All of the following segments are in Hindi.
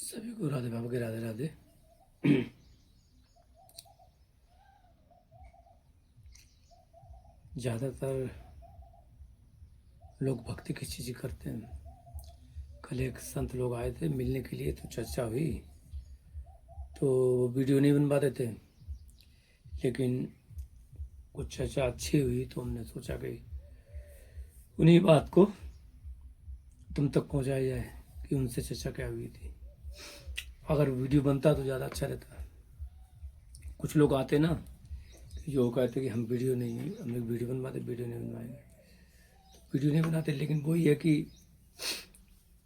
सभी को राधे बाबा के राधे राधे। ज़्यादातर लोग भक्ति किस चीज़ की करते हैं। कल एक संत लोग आए थे मिलने के लिए, तो चर्चा हुई, तो वो वीडियो नहीं बनवाते थे, लेकिन कुछ चर्चा अच्छी हुई तो हमने सोचा कि उन्हीं बात को तुम तक पहुंचाया जाए कि उनसे चर्चा क्या हुई थी। अगर वीडियो बनता तो ज़्यादा अच्छा रहता। कुछ लोग आते ना, जो कहते कि हम वीडियो नहीं, हम लोग वीडियो बनवाते, वीडियो नहीं बनवाएंगे, तो वीडियो नहीं बनाते। लेकिन वही है कि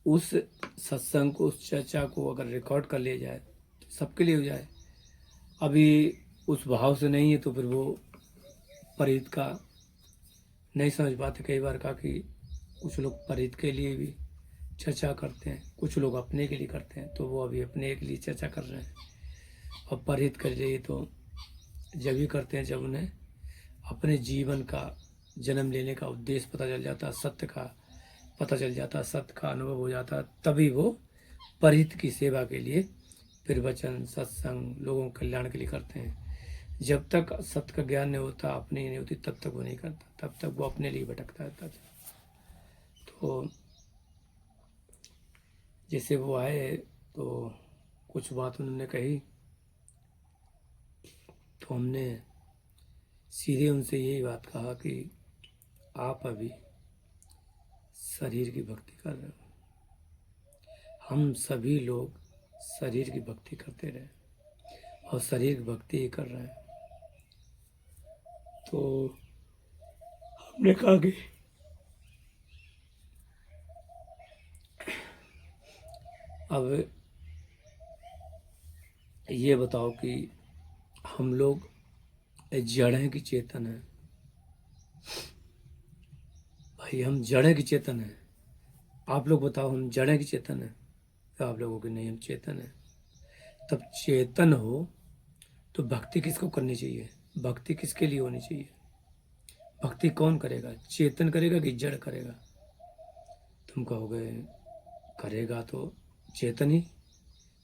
उस सत्संग को, उस चर्चा को अगर रिकॉर्ड कर लिया जाए तो सबके लिए हो जाए। अभी उस भाव से नहीं है तो फिर वो परित का नहीं समझ पाते। कई बार कहा कि कुछ लोग परित के लिए भी चर्चा करते हैं, कुछ लोग अपने के लिए करते हैं, तो वो अभी अपने के लिए चर्चा कर रहे हैं। और परित के लिए तो जब ही करते हैं जब उन्हें अपने जीवन का जन्म लेने का उद्देश्य पता चल जाता, सत्य का पता चल जाता, सत्य का अनुभव हो जाता, तभी वो परित की सेवा के लिए प्रवचन, सत्संग, लोगों के कल्याण के लिए करते हैं। जब तक सत्य का ज्ञान नहीं होता, अपनी नहीं होती, तब तक वो नहीं करता, तब तक वो अपने लिए भटकता रहता। तो जैसे वो आए तो कुछ बात उन्होंने कही, तो हमने सीधे उनसे यही बात कहा कि आप अभी शरीर की भक्ति कर रहे हो, हम सभी लोग शरीर की भक्ति करते रहे और शरीर की भक्ति ही कर रहे हैं। तो हमने कहा कि अब ये बताओ कि हम लोग जड़ हैं कि चेतन है? भाई हम जड़ हैं कि चेतन है? आप लोग बताओ, हम जड़ हैं कि चेतन है? तो आप लोगों के नहीं, हम चेतन है। तब चेतन हो तो भक्ति किसको करनी चाहिए? भक्ति किसके लिए होनी चाहिए? भक्ति कौन करेगा? चेतन करेगा कि जड़ करेगा? तुम कहोगे करेगा तो चेतन ही,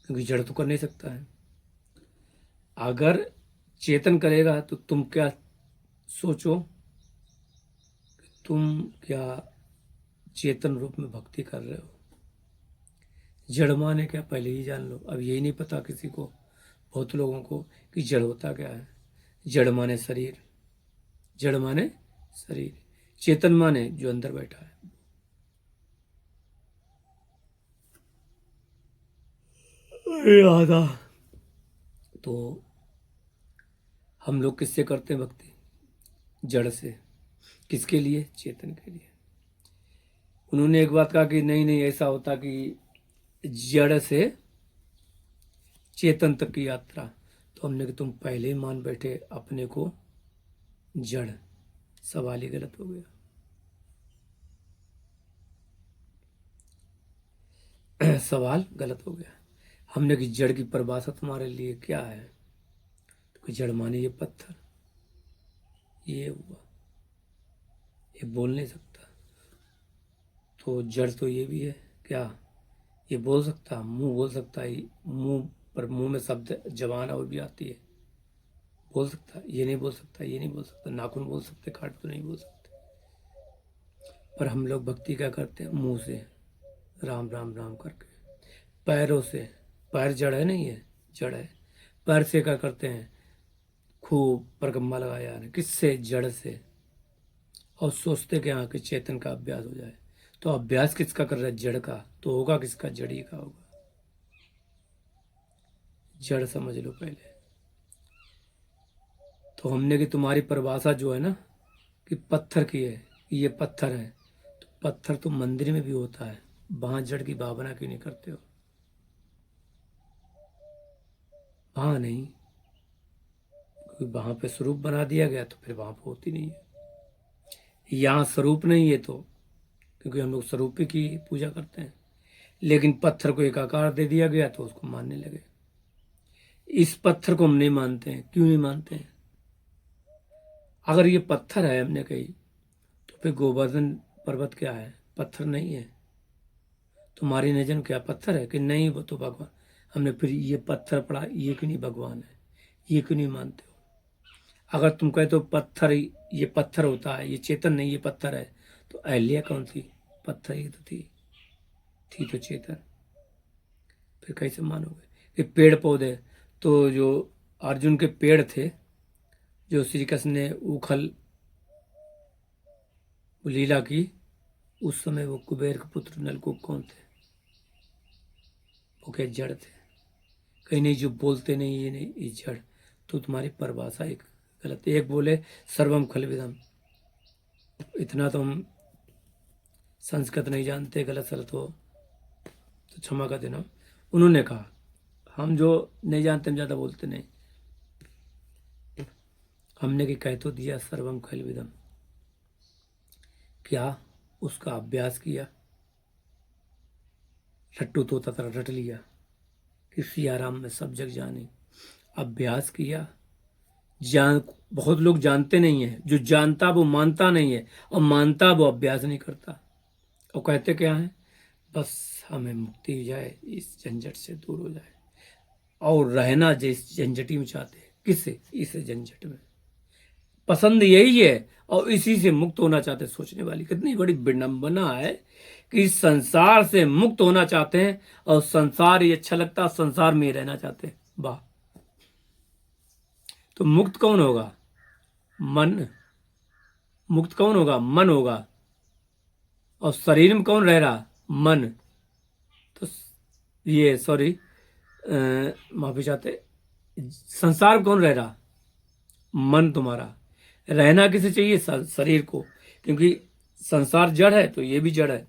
क्योंकि जड़ तो कर नहीं सकता है। अगर चेतन करेगा तो तुम क्या सोचो, तुम क्या चेतन रूप में भक्ति कर रहे हो? जड़ माने क्या, पहले ही जान लो। अब यही नहीं पता किसी को, बहुत लोगों को, कि जड़ होता क्या है। जड़ माने शरीर, जड़ माने शरीर, चेतन माने जो अंदर बैठा है। आधा तो हम लोग किससे करते हैं भक्ति? जड़ से। किसके लिए? चेतन के लिए। उन्होंने एक बात कहा कि नहीं नहीं, ऐसा होता कि जड़ से चेतन तक की यात्रा। तो हमने कि तुम पहले ही मान बैठे अपने को जड़। सवाल ही गलत हो गया। सवाल गलत हो गया। हमने कि जड़ की परिभाषा तुम्हारे लिए क्या है? तो कि जड़ माने ये पत्थर, ये हुआ, ये बोल नहीं सकता। तो जड़ तो ये भी है क्या? ये बोल सकता, मुंह बोल सकता है, मुंह पर, मुंह में शब्द जबान और भी आती है, बोल सकता। ये नहीं बोल सकता, ये नहीं बोल सकता। नाखून बोल सकते, काट तो नहीं बोल सकते। पर हम लोग भक्ति क्या करते हैं? मुंह से राम राम राम करके। पैरों से, पैर जड़ है नहीं है, जड़ है। पैर से क्या करते हैं? खूब परगम्मा लगाया है, किससे? जड़ से। और सोचते कि हाँ कि चेतन का अभ्यास हो जाए। तो अभ्यास किसका कर रहा है? जड़ का। तो होगा किसका? जड़ी का होगा। जड़ समझ लो पहले। तो हमने कि तुम्हारी परिभाषा जो है ना, कि पत्थर की है, कि ये पत्थर है, तो पत्थर तो मंदिर में भी होता है, वहां जड़ की भावना क्यों नहीं करते हो? वहां नहीं, क्योंकि वहां पे स्वरूप बना दिया गया, तो फिर वहां पे होती नहीं है। यहाँ स्वरूप नहीं है, तो क्योंकि हम लोग स्वरूप की पूजा करते हैं, लेकिन पत्थर को एक आकार दे दिया गया तो उसको मानने लगे। इस पत्थर को हम नहीं मानते हैं। क्यों नहीं मानते हैं? अगर ये पत्थर है, हमने कही, तो फिर गोवर्धन पर्वत क्या है? पत्थर नहीं है? तुम्हारी नजर में क्या पत्थर है कि नहीं? वो तो भगवान, हमने फिर ये पत्थर पढ़ा, ये क्यों नहीं भगवान है, ये क्यों नहीं मानते हो? अगर तुम कहते हो पत्थर, ये पत्थर होता है, ये चेतन नहीं, ये पत्थर है, तो अहल्या कौन थी? पत्थर ही तो थी तो चेतन। फिर कैसे मानोगे कि पेड़ पौधे? तो जो अर्जुन के पेड़ थे, जो श्री कृष्ण ने उखल लीला की, उस समय वो कुबेर के पुत्र नलकूप कौन थे? वो क्या जड़ थे? कहीं नहीं, जो बोलते नहीं ये नहीं, ये जड़। तो तुम्हारी परिभाषा एक गलत है। एक बोले सर्वम खलविदम, इतना तो हम संस्कृत नहीं जानते, गलत सलत हो तो क्षमा कर देना। उन्होंने कहा हम जो नहीं जानते हम ज़्यादा बोलते नहीं। हमने कि कह तो दिया सर्वम खलविदम, क्या उसका अभ्यास किया? लट्टू तोता तरह रट लिया कि सियाराम में सब जग जानी। अभ्यास किया। जान बहुत लोग जानते नहीं है, जो जानता वो मानता नहीं है, और मानता वो अभ्यास नहीं करता। और कहते क्या है? बस हमें मुक्ति हो जाए, इस झंझट से दूर हो जाए, और रहना जिस झंझटी में चाहते हैं। किससे? इस झंझट में। पसंद यही है और इसी से मुक्त होना चाहते हैं। सोचने वाली कितनी बड़ी विडंबना है कि इस संसार से मुक्त होना चाहते हैं और संसार ही अच्छा लगता है, संसार में ही रहना चाहते हैं। वाह! तो मुक्त कौन होगा? मन। मुक्त कौन होगा? मन होगा। और शरीर में कौन रह रहा? मन। तो ये सॉरी, माफी चाहते, संसार में कौन रह रहा? मन तुम्हारा। रहना किसे चाहिए? शरीर को, क्योंकि संसार जड़ है तो ये भी जड़ है।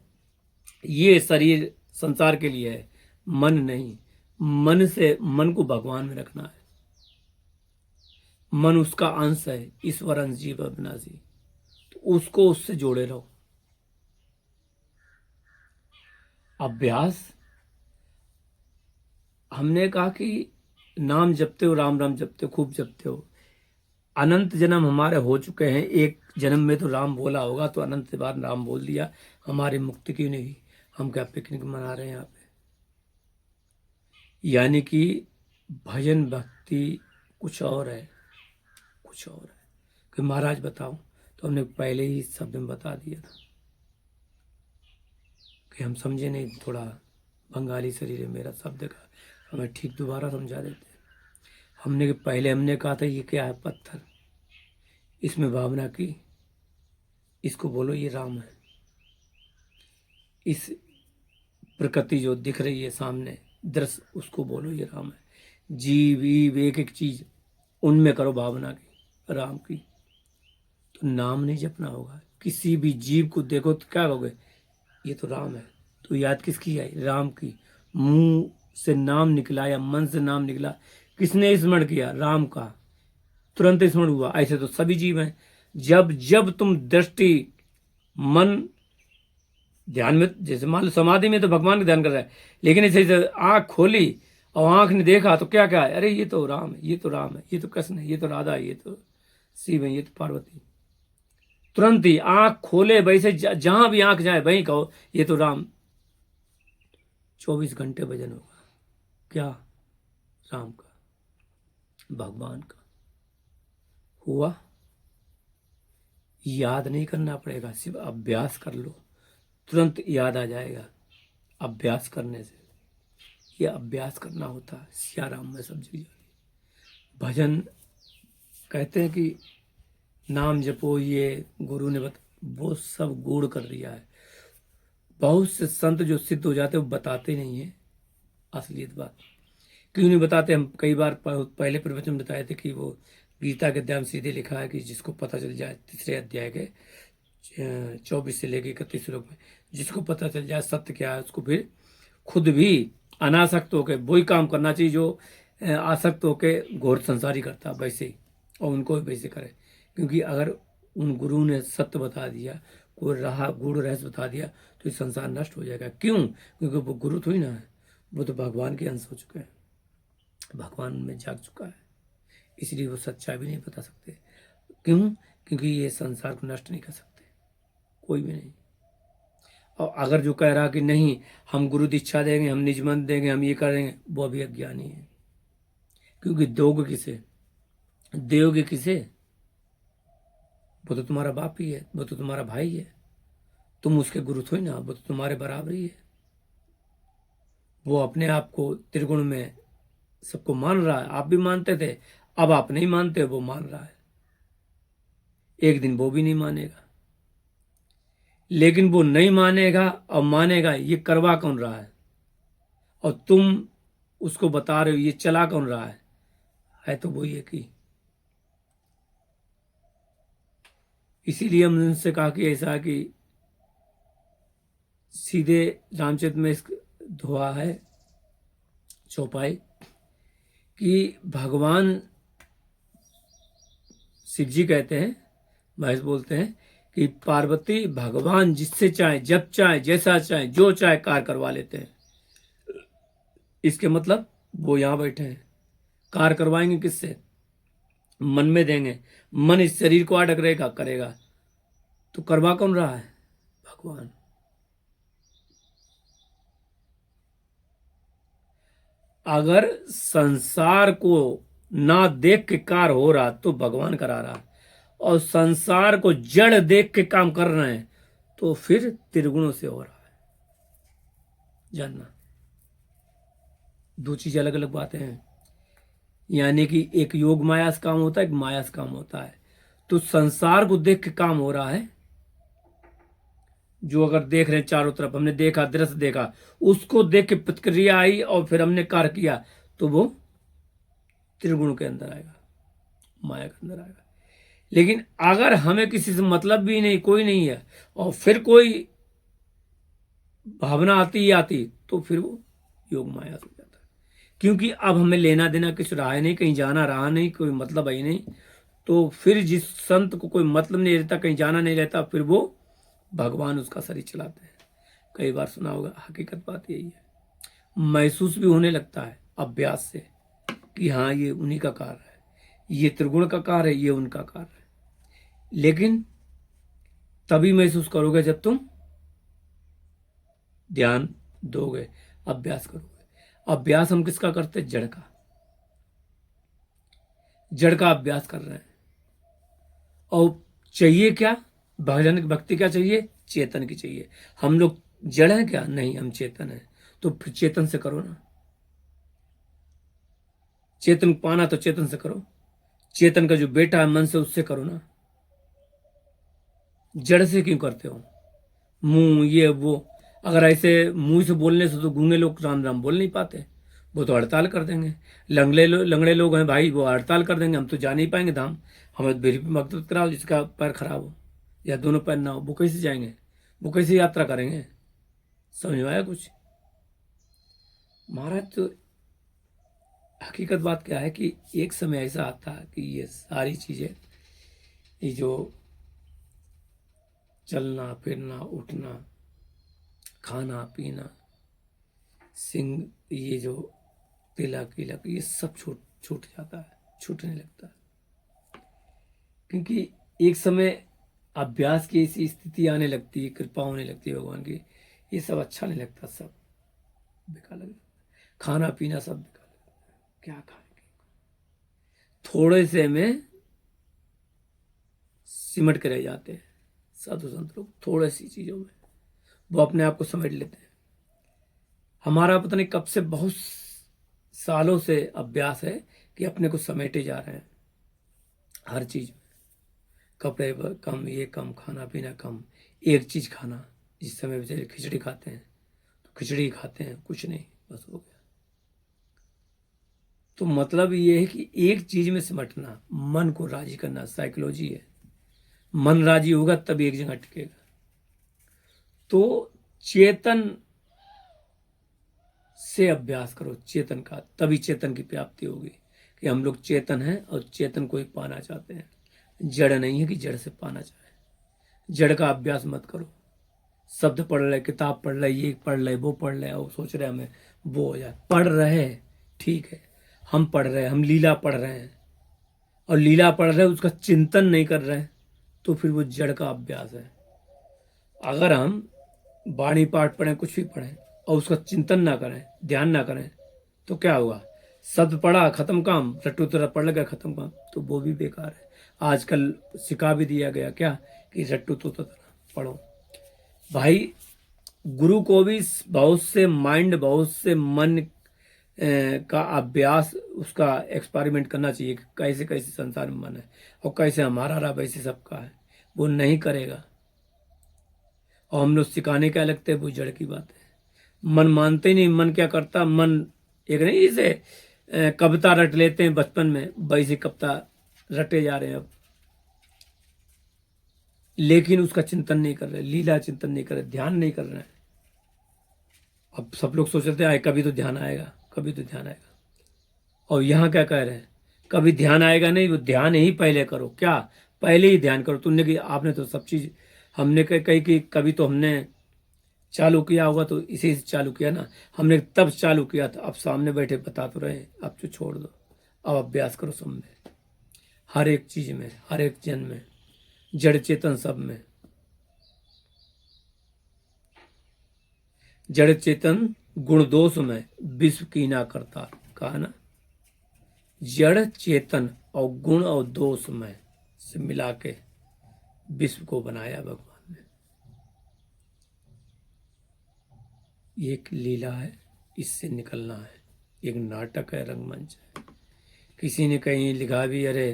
ये शरीर संसार के लिए है, मन नहीं। मन को भगवान में रखना है। मन उसका अंश है, ईश्वर अंश जीव अविनाशी, तो उसको उससे जोड़े रहो। अभ्यास, हमने कहा कि नाम जपते हो, राम राम जपते हो, खूब जपते हो। अनंत जन्म हमारे हो चुके हैं। एक जन्म में तो राम बोला होगा, तो अनंत बार राम बोल दिया, हमारी मुक्ति क्यों नहीं? हम क्या पिकनिक मना रहे हैं यहाँ पे? यानी कि भजन भक्ति कुछ और है, कुछ और है। कि महाराज बताओ, तो हमने पहले ही शब्द में बता दिया था कि हम समझे नहीं, थोड़ा बंगाली शरीर है मेरा शब्द का, हमें ठीक दोबारा समझा देते। हमने पहले हमने कहा था ये क्या है? पत्थर। इसमें भावना की, इसको बोलो ये राम है। इस प्रकृति जो दिख रही है सामने दृश्य, उसको बोलो ये राम है। जीव ईव एक एक चीज, उनमें करो भावना की, राम की। तो नाम नहीं जपना होगा। किसी भी जीव को देखो तो क्या कहोगे? ये तो राम है। तो याद किसकी आई? राम की। मुंह से नाम निकला या मन से नाम निकला, किसने स्मरण किया? राम का। तुरंत स्मरण हुआ। ऐसे तो सभी जीव हैं। जब जब तुम दृष्टि, मन ध्यान में, जैसे मान लो समाधि में तो भगवान का ध्यान कर रहा है, लेकिन ऐसे आंख खोली और आंख ने देखा तो क्या क्या है? अरे ये तो राम है, ये तो राम है, ये तो कृष्ण है, ये तो राधा है, ये तो शिव है, ये तो पार्वती। तुरंत ही आंख खोले वैसे जहां भी आंख जाए वहीं कहो ये तो राम। 24 घंटे भजन होगा। क्या? राम का, भगवान का। हुआ? याद नहीं करना पड़ेगा, सिर्फ अभ्यास कर लो, तुरंत याद आ जाएगा। अभ्यास करने से, ये अभ्यास करना होता है। सियाराम में सब जगह भजन कहते हैं कि नाम जपो, ये गुरु ने वो सब गूढ़ कर दिया है। बहुत से संत जो सिद्ध हो जाते हैं वो बताते नहीं है असलियत बात। क्यों नहीं बताते? हम कई बार पहले प्रवचन में बताए थे कि वो गीता के अध्याय में सीधे लिखा है कि जिसको पता चल जाए, तीसरे अध्याय के 24 से लेकर 31 श्लोक में, जिसको पता चल जाए सत्य क्या है, उसको फिर खुद भी अनासक्त होकर वही काम करना चाहिए जो आसक्त होकर घोर संसारी करता वैसे ही, और उनको भी वैसे करे। क्योंकि अगर उन गुरु ने सत्य बता दिया, कोई रहा गूढ़ रहस्य बता दिया, तो ये संसार नष्ट हो जाएगा। क्यों? क्योंकि वो गुरु थोड़ी ना है, वो तो भगवान के अंश हो चुके हैं, भगवान में जाग चुका है, इसलिए वो सच्चाई भी नहीं बता सकते। क्यों? क्योंकि ये संसार को नष्ट नहीं कर सकते, कोई भी नहीं। और अगर जो कह रहा कि नहीं हम गुरु दीक्षा देंगे, हम निज मंत्र देंगे, हम ये करेंगे, वो अभी अज्ञानी है। क्योंकि दोगे किसे, दोगे किसे? वो तो तुम्हारा बाप ही है, वो तो तुम्हारा भाई है, तुम उसके गुरु थोड़ी ना, वो तो तुम्हारे बराबर ही है। वो अपने आप को त्रिगुण में सबको मान रहा है, आप भी मानते थे, अब आप नहीं मानते, वो मान रहा है। एक दिन वो भी नहीं मानेगा, लेकिन वो नहीं मानेगा और मानेगा, ये करवा कौन रहा है? और तुम उसको बता रहे हो ये चला कौन रहा है तो वही है कि। इसीलिए हमने उनसे कहा कि ऐसा कि सीधे रामचरित में धोआ है चौपाई कि भगवान शिव जी कहते हैं, महेश बोलते हैं कि पार्वती भगवान जिससे चाहे, जब चाहे, जैसा चाहे, जो चाहे कार्य करवा लेते हैं। इसके मतलब वो यहां बैठे हैं, कार्य करवाएंगे किससे? मन में देंगे, मन इस शरीर को अटक रहेगा, करेगा, तो करवा कौन रहा है? भगवान। अगर संसार को ना देख के कार्य हो रहा तो भगवान करा रहा, और संसार को जड़ देख के काम कर रहे हैं तो फिर त्रिगुणों से हो रहा है। जानना, दो चीज अलग अलग बातें हैं। यानी कि एक योग माया से काम होता है, एक माया से काम होता है। तो संसार को देख के काम हो रहा है, जो अगर देख रहे हैं चारों तरफ, हमने देखा, दृश्य देखा, उसको देख के प्रतिक्रिया आई और फिर हमने कार्य किया, तो वो त्रिगुण के अंदर आएगा, माया के अंदर आएगा। लेकिन अगर हमें किसी से मतलब भी नहीं, कोई नहीं है, और फिर कोई भावना आती ही आती, तो फिर वो योग माया से जाता है। क्योंकि अब हमें लेना देना कुछ रहा है नहीं, कहीं जाना रहा नहीं, कोई मतलब है ही नहीं। तो फिर जिस संत को कोई मतलब नहीं रहता, कहीं जाना नहीं रहता, फिर वो भगवान उसका शरीर चलाते हैं। कई बार सुना होगा, हकीकत बात यही है। महसूस भी होने लगता है अभ्यास से कि हाँ ये उन्हीं का कार्य है, ये त्रिगुण का कार्य है, ये उनका कार्य है। लेकिन तभी महसूस करोगे जब तुम ध्यान दोगे, अभ्यास करोगे। अभ्यास हम किसका करते हैं? जड़ का। जड़ का अभ्यास कर रहे हैं। और चाहिए क्या? भजन भक्ति क्या चाहिए? चेतन की चाहिए। हम लोग जड़ हैं क्या? नहीं, हम चेतन हैं। तो फिर चेतन से करो ना। चेतन पाना तो चेतन से करो। चेतन का जो बेटा है मन से, उससे करो ना। जड़ से क्यों करते हो? मुंह ये वो, अगर ऐसे मुंह से बोलने से तो गूंगे लोग राम राम बोल नहीं पाते, वो तो हड़ताल कर देंगे। लंगड़े लोग हैं भाई, वो हड़ताल कर देंगे, हम तो जा नहीं पाएंगे धाम, हमें मदद कराओ जिसका पैर खराब हो या दोनों पैर ना हो, वो कैसे जाएंगे? वो कैसे यात्रा करेंगे? समझ में आया कुछ? महाराज, तो हकीकत बात क्या है कि एक समय ऐसा आता है कि ये सारी चीजें, ये जो चलना फिरना, उठना, खाना पीना, सिंग, ये जो तिलक विलक, ये सब छूट जाता है, छूटने लगता है। क्योंकि एक समय अभ्यास की ऐसी स्थिति आने लगती है, कृपा होने लगती है भगवान की, ये सब अच्छा नहीं लगता, सब बेकार लगता, खाना पीना सब बेकार लगता है। क्या खाएंगे? थोड़े से में सिमट के रह जाते हैं साधु संत लोग, थोड़ी सी चीजों में वो अपने आप को समेट लेते हैं। हमारा पता नहीं कब से, बहुत सालों से अभ्यास है कि अपने को समेटे जा रहे हैं हर चीज में। कपड़े कम, ये कम, खाना पीना कम, एक चीज खाना। जिस समय बेचारे खिचड़ी खाते हैं तो खिचड़ी खाते हैं, कुछ नहीं, बस हो गया। तो मतलब ये है कि एक चीज में सिमटना, मन को राजी करना, साइकोलॉजी है। मन राजी होगा तब एक जगह टिकेगा। तो चेतन से अभ्यास करो, चेतन का, तभी चेतन की प्राप्ति होगी। कि हम लोग चेतन हैं और चेतन को ही पाना चाहते हैं, जड़ नहीं है कि जड़ से पाना चाहे। जड़ का अभ्यास मत करो। शब्द पढ़ रहे, किताब पढ़ रहे, ये पढ़ रहे, वो पढ़ रहे, और सोच रहे हमें वो हो जाए। पढ़ रहे, ठीक है, हम पढ़ रहे हैं, हम लीला पढ़ रहे हैं, और लीला पढ़ रहे हैं, उसका चिंतन नहीं कर रहे हैं, तो फिर वो जड़ का अभ्यास है। अगर हम वाणी पाठ पढ़ें, कुछ भी पढ़ें और उसका चिंतन ना करें, ध्यान ना करें, तो क्या होगा? शब्द पढ़ा खत्म काम, रट्टू तरह पढ़ लगा खत्म काम, तो वो भी बेकार है। आजकल सिखा भी दिया गया क्या कि रट्टू तो तरह पढ़ो। भाई गुरु को भी बहुत से माइंड, बहुत से मन का अभ्यास, उसका एक्सपेरिमेंट करना चाहिए कि कैसे कैसे संसार में मन है और कैसे हमारा रहा वैसे सबका है। वो नहीं करेगा और हम लोग सिखाने क्या लगते हैं, वो जड़ की बात है। मन मानते ही नहीं। मन क्या करता? मन एक नहीं, जैसे कविता रट लेते हैं बचपन में, वैसे कविता रटे जा रहे हैं अब, लेकिन उसका चिंतन नहीं कर रहे, लीला चिंतन नहीं कर रहे, ध्यान नहीं कर रहे हैं। अब सब लोग सोचते हैं कभी तो ध्यान आएगा, कभी तो ध्यान आएगा। और यहाँ क्या कह रहे हैं? कभी ध्यान आएगा नहीं, वो ध्यान ही पहले करो। क्या? पहले ही ध्यान करो। तुमने कि आपने तो सब चीज, हमने कही कि कभी तो हमने चालू किया होगा, तो इसी से चालू किया ना हमने, तब चालू किया था। अब सामने बैठे बता तो रहे, अब तो छोड़ दो, अब अभ्यास करो सब में, हर एक चीज में, हर एक जन में, जड़ चेतन सब में। जड़ चेतन गुण दोष में विश्व की ना करता, कहा ना। जड़ चेतन और गुण और दोष में से मिला के विश्व को बनाया भगवान ने। ये एक लीला है, इससे निकलना है। एक नाटक है, रंगमंच है। किसी ने कहीं लिखा भी, अरे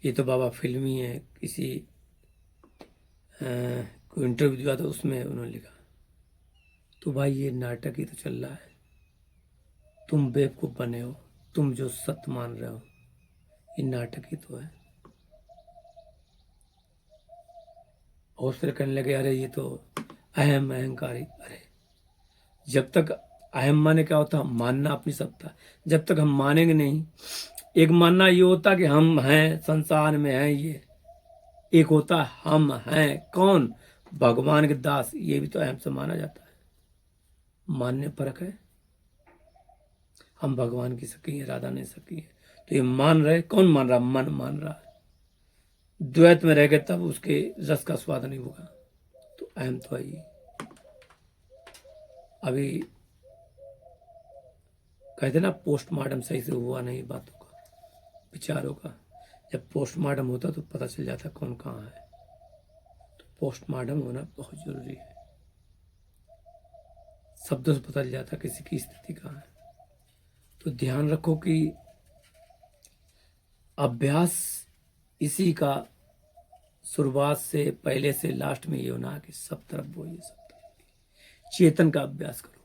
ये तो बाबा फिल्मी है। किसी कोई इंटरव्यू दिया था, उसमें उन्होंने लिखा, तो भाई ये नाटक ही तो चल रहा है। तुम बेवकूफ बने हो, तुम जो सत्य मान रहे हो, ये नाटक ही तो है। और फिर कहने लगे, अरे ये तो अहम अहंकारी। अरे जब तक अहम माने क्या होता? मानना अपनी सत्ता। जब तक हम मानेंगे नहीं, एक मानना ये होता कि हम हैं, संसार में हैं, ये एक होता है हम हैं कौन? भगवान के दास। ये भी तो अहम से माना जाता है। मानने फर्क है। हम भगवान की सखी है, राधा ने सखी है, तो ये मान रहे। कौन मान रहा? मन मान रहा है। द्वैत में रह गए तब उसके रस का स्वाद नहीं होगा। तो अहम तो है ही। अभी कहते ना, पोस्टमार्टम सही से हुआ नहीं बातों का, विचारों का। जब पोस्टमार्टम होता तो पता चल जाता कौन कहाँ है। तो पोस्टमार्टम होना बहुत जरूरी है। शब्दों से पता चल जाता किसी की स्थिति कहाँ है। तो ध्यान रखो कि अभ्यास इसी का शुरुआत से पहले से लास्ट में ये होना कि सब तरफ वो, ये सब तरफ चेतन का अभ्यास करो।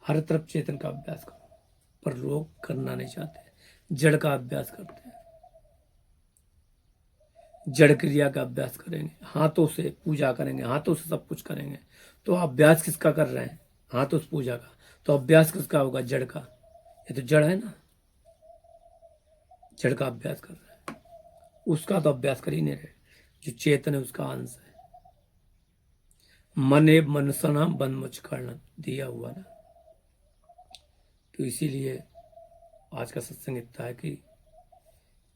हर तरफ चेतन का अभ्यास करो। पर लोग करना नहीं चाहते, जड़ का अभ्यास करते हैं। जड़ क्रिया का अभ्यास करेंगे, हाथों से पूजा करेंगे, हाथों से सब कुछ करेंगे, तो अभ्यास किसका कर रहे हैं? हाथों से पूजा का। तो अभ्यास किसका होगा? जड़ का। ये तो जड़ है ना, जड़ का अभ्यास कर रहे हैं। उसका तो अभ्यास कर ही नहीं रहे। जो चेतन है उसका अंश है। मन एव मनसना बन मुझ करना दिया हुआ ना। तो इसीलिए आज का सत्संग इतना है कि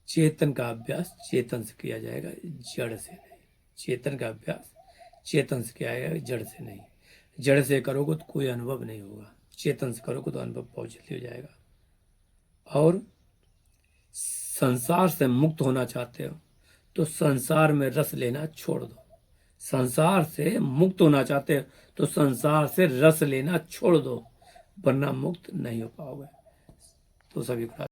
चेतन का अभ्यास चेतन से किया जाएगा, जड़ से नहीं। चेतन का अभ्यास चेतन से किया जाएगा, जड़ से नहीं। जड़ से करोगे तो कोई अनुभव नहीं होगा, चेतन से करोगे तो अनुभव बहुत जल्दी हो जाएगा। और संसार से मुक्त होना चाहते हो तो संसार में रस लेना छोड़ दो। संसार से मुक्त होना चाहते हो तो संसार से रस लेना छोड़ दो, वरना मुक्त नहीं हो पाओगे। तो सभी को